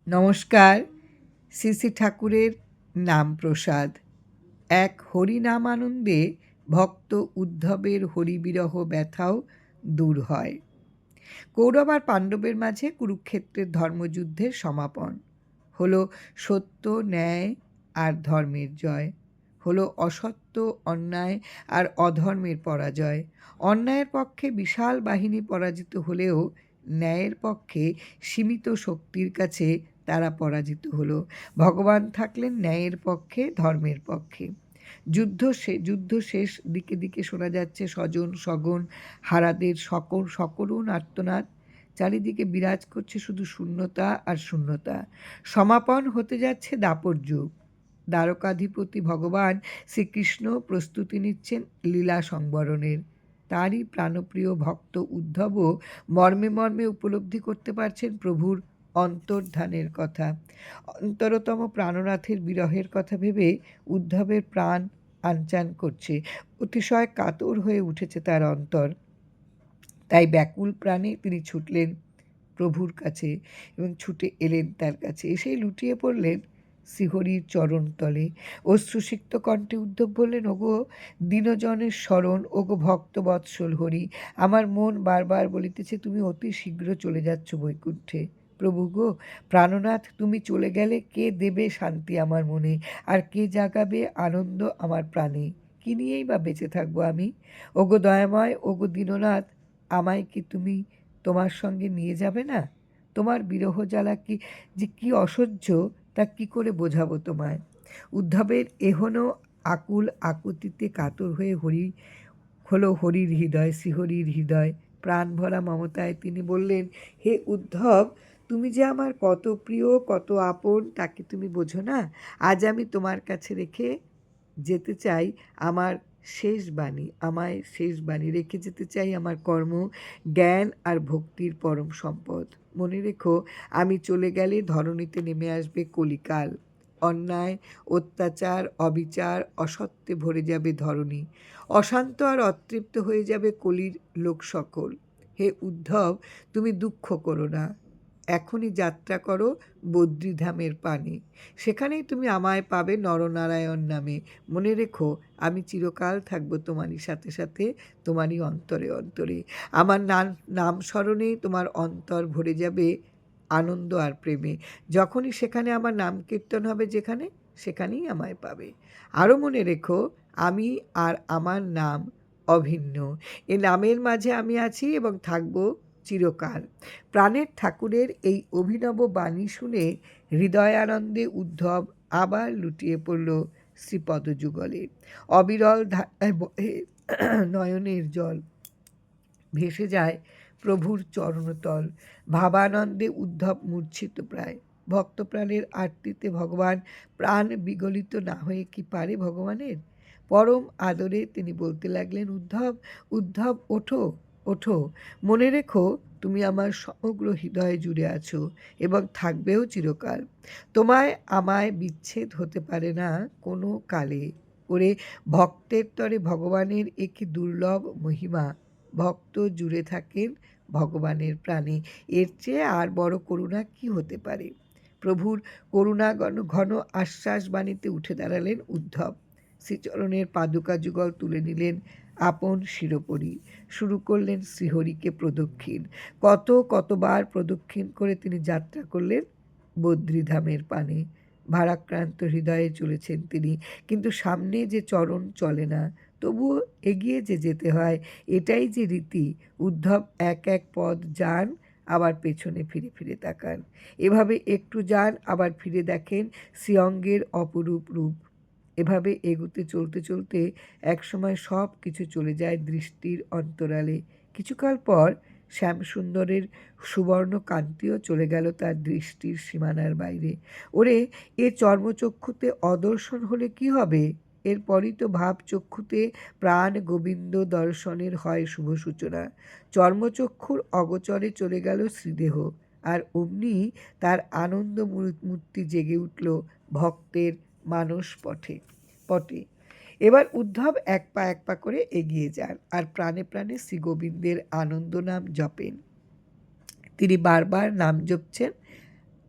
নমস্কার। শ্রী শ্রী ঠাকুরের নাম প্রসাদ। এক হরিনামানন্দে ভক্ত উদ্ধবের হরিবিরহ ব্যথাও দূর হয়। কৌরব আর পাণ্ডবের মাঝে কুরুক্ষেত্রের ধর্মযুদ্ধের সমাপন হলো। সত্য, ন্যায় আর ধর্মের জয়। হলো অসত্য, অন্যায় আর অধর্মের পরাজয়। অন্যায়ের পক্ষে বিশাল বাহিনী পরাজিত হলেও ন্যায়ের পক্ষে সীমিত শক্তির কাছে তারা পরাজিত হলো। ভগবান থাকলেন ন্যায়ের পক্ষে, ধর্মের পক্ষে। যুদ্ধ শেষ। দিকে দিকে শোনা যাচ্ছে স্বজন স্বগণ হারাদের সকরুণ আর্তনাদ। চারিদিকে বিরাজ করছে শুধু শূন্যতা আর শূন্যতা। সমাপন হতে যাচ্ছে দাপর যুগ। দ্বারকাধিপতি ভগবান শ্রীকৃষ্ণ প্রস্তুতি নিচ্ছেন লীলা সংবরণের। তারই প্রাণপ্রিয় ভক্ত উদ্ধবও মর্মে মর্মে উপলব্ধি করতে পারছেন প্রভুর অন্তর্ধানের কথা। অন্তরতম প্রাণনাথের বিরহের কথা ভেবে উদ্ধবের প্রাণ আনচান করছে। অতিশয় কাতর হয়ে উঠেছে তার অন্তর। তাই ব্যাকুল প্রাণে তিনি ছুটলেন প্রভুর কাছে এবং ছুটে এলেন তার কাছে। এসেই লুটিয়ে পড়লেন শ্রীহরির চরণতলে। অশ্রুসিক্ত কণ্ঠে উদ্ধব বললেন, ওগো দীনজনের স্মরণ, ওগো ভক্তবৎসল হরি, আমার মন বারবার বলিতেছে তুমি অতি শীঘ্র চলে যাচ্ছ বৈকুণ্ঠে। প্রভু গো প্রাণনাথ, তুমি চলে গেলে কে দেবে শান্তি আমার মনে, আর কে জাগাবে আনন্দ আমার প্রাণে? কি নিয়েই বা বেঁচে থাকবো আমি? ওগো দয়াময়, ওগো দীননাথ, আমায় কি তুমি তোমার সঙ্গে নিয়ে যাবে না? তোমার বিরহ জ্বালা কি অসহ্য, তা কি করে বোঝাবো তোমায়? উদ্ধবের এহনো আকুল আকুতিতে কাতর হয়ে হরির হৃদয়, শ্রীহরির হৃদয়। প্রাণ ভরা মমতায় তিনি বললেন, হে উদ্ধব, তুমি যে আমার কত প্রিয়, কত আপন, তাকে তুমি বোঝো না? আজ আমি তোমার কাছে রেখে যেতে চাই আমায় শেষ বাণী রেখে যেতে চাই আমার কর্ম, জ্ঞান আর ভক্তির পরম সম্পদ। মনে রেখো, আমি চলে গেলে ধরণীতে নেমে আসবে কলিকাল। অন্যায়, অত্যাচার, অবিচার, অসত্যে ভরে যাবে ধরণী। অশান্ত আর অতৃপ্ত হয়ে যাবে কলির লোক সকল। হে উদ্ধব, তুমি দুঃখ করো না। এখনই যাত্রা করো বদ্রীধামের পানে। সেখানেই তুমি আমায় পাবে নরনারায়ণ নামে। মনে রেখো, আমি চিরকাল থাকবো তোমারই সাথে সাথে, তোমারই অন্তরে অন্তরে। আমার নাম স্মরণেই তোমার অন্তর ভরে যাবে আনন্দ আর প্রেমে। যখনই সেখানে আমার নাম কীর্তন হবে যেখানে, সেখানেই আমায় পাবে। আরও মনে রেখো, আমি আর আমার নাম অভিন্ন। এ নামের মাঝে আমি আছি এবং থাকবো চিরকাল। প্রাণের ঠাকুরের এই অভিনব বাণী শুনে হৃদয়ানন্দে উদ্ধব আবার লুটিয়ে পড়ল শ্রীপদযুগলে। অবিরল ধারায় বহে নয়নের জল, ভেসে যায় প্রভুর চরণতল। ভাবানন্দে উদ্ধব মূর্ছিত প্রায়। ভক্তপ্রাণের আরতিতে ভগবান প্রাণ বিগলিত না হয়ে কি পারে ভগবানের? পরম আদরে তিনি বলতে লাগলেন, উদ্ধব, উদ্ধব, ওঠো, ওঠো। মনে রেখো, তুমি আমার সমগ্র হৃদয়ে জুড়ে আছো এবং থাকবেও চিরকাল। তোমায় আমায় বিচ্ছেদ হতে পারে না কোনো কালে। ওরে ভক্তের তরে ভগবানের এ কি দুর্লভ মহিমা! ভক্ত জুড়ে থাকেন ভগবানের প্রাণে। এর চেয়ে আর বড় করুণা কি হতে পারে? প্রভুর করুণা ঘন আশ্বাস বাণীতে উঠে দাঁড়ালেন উদ্ধব। শ্রীচরণের পাদুকা যুগল তুলে নিলেন আপন শিরোপরি। শুরু করলেন শ্রীহরিকে প্রদক্ষিণ। কতবার প্রদক্ষিণ করে তিনি যাত্রা করলেন বদ্রীধামের পানে। ভারাক্রান্ত হৃদয়ে চলেছেন তিনি, কিন্তু সামনে যে চরণ চলে না। তবুও এগিয়ে যে যেতে হয়, এটাই যে রীতি। উদ্ধব এক এক পদ যান, আবার পেছনে ফিরে ফিরে তাকান। এভাবে একটু যান, আবার ফিরে দেখেন শ্রীঅঙ্গের অপরূপ রূপ। এভাবে এগুতে চলতে চলতে একসময় সব কিছু চলে যায় দৃষ্টির অন্তরালে। কিছুকাল পর শ্যামসুন্দরের সুবর্ণ কান্তিও চলে গেল তার দৃষ্টির সীমানার বাইরে। ওরে, এ চর্মচক্ষুতে অদর্শন হলে কি হবে? এরপরই তো ভাবচক্ষুতে প্রাণ গোবিন্দ দর্শনের হয় শুভ সূচনা। চর্মচক্ষুর অগোচরে চলে গেল শ্রীদেহ, আর অমনি তার আনন্দ মূর্তি জেগে উঠল ভক্তের মানস পটে। এবার উদ্ধব এক পা করে এগিয়ে যান আর প্রাণে প্রাণে শ্রীগোবিন্দের আনন্দ নাম জপেন। তিনি বারবার নাম জপছেন,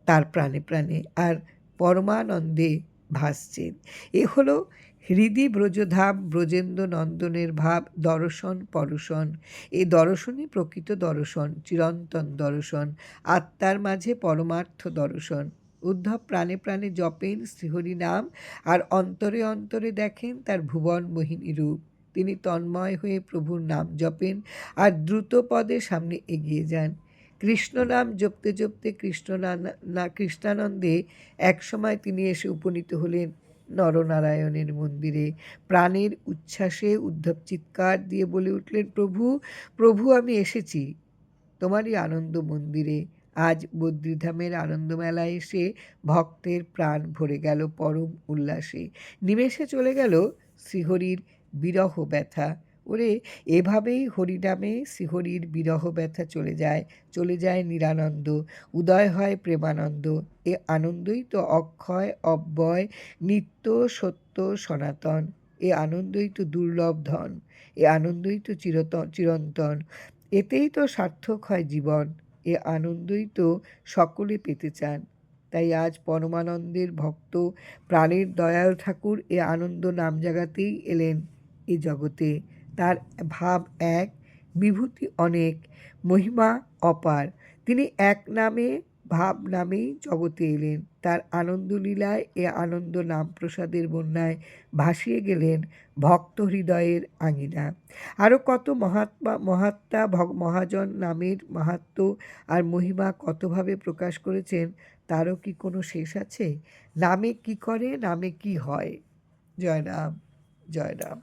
তার প্রাণে প্রাণে আর পরমানন্দে ভাসছেন। এ হলো হৃদি ব্রজধাম ব্রজেন্দ্র নন্দনের ভাব দর্শন পরশন। এই দর্শনই প্রকৃত দর্শন, চিরন্তন দর্শন, আত্মার মাঝে পরমার্থ দর্শন। উদ্ধব প্রাণে প্রাণে জপেন শ্রীহরি নাম আর অন্তরে অন্তরে দেখেন তার ভুবন মোহিনী রূপ। তিনি তন্ময় হয়ে প্রভুর নাম জপেন আর দ্রুত পদে সামনে এগিয়ে যান। কৃষ্ণ নাম জপতে জপতে কৃষ্ণানন্দে একসময় তিনি এসে উপনীত হলেন নরনারায়ণের মন্দিরে। প্রাণের উচ্ছ্বাসে উদ্ধব চিৎকার দিয়ে বলে উঠলেন, প্রভু, প্রভু, আমি এসেছি তোমারই আনন্দ মন্দিরে। আজ বদ্রীধামের আনন্দমেলায় এসে ভক্তের প্রাণ ভরে গেল পরম উল্লাসে। নিমেষে চলে গেল শ্রীহরির বিরহ ব্যথা। ওরে, এভাবেই হরিনামে শ্রীহরির বিরহ ব্যথা চলে যায় নিরানন্দ, উদয় হয় প্রেমানন্দ। এ আনন্দই তো অক্ষয়, অব্যয়, নিত্য, সত্য, সনাতন। এ আনন্দই তো দুর্লভ ধন, এ আনন্দই তো চিরন্তন। এতেই তো সার্থক হয় জীবন, এ আনন্দই তো সকলে পেতে চান। তাই আজ পরমানন্দের ভক্ত প্রাণের দয়াল ঠাকুর এ আনন্দ নাম জাগাতেই এলেন এ জগতে। তার ভাব এক, বিভূতি অনেক, মহিমা অপার। তিনি এক নামে ভাব নামেই জগতে এলেন। তার আনন্দলীলায় এ আনন্দ নাম প্রসাদের বন্যায় ভাসিয়ে গেলেন ভক্ত হৃদয়ের আঙিনা। আরও কত মহাজন নামের মাহাত্ম্য আর মহিমা কতভাবে প্রকাশ করেছেন, তারও কি কোনো শেষ আছে? নামে কি করে, নামে কি হয়। জয় রাম, জয় রাম।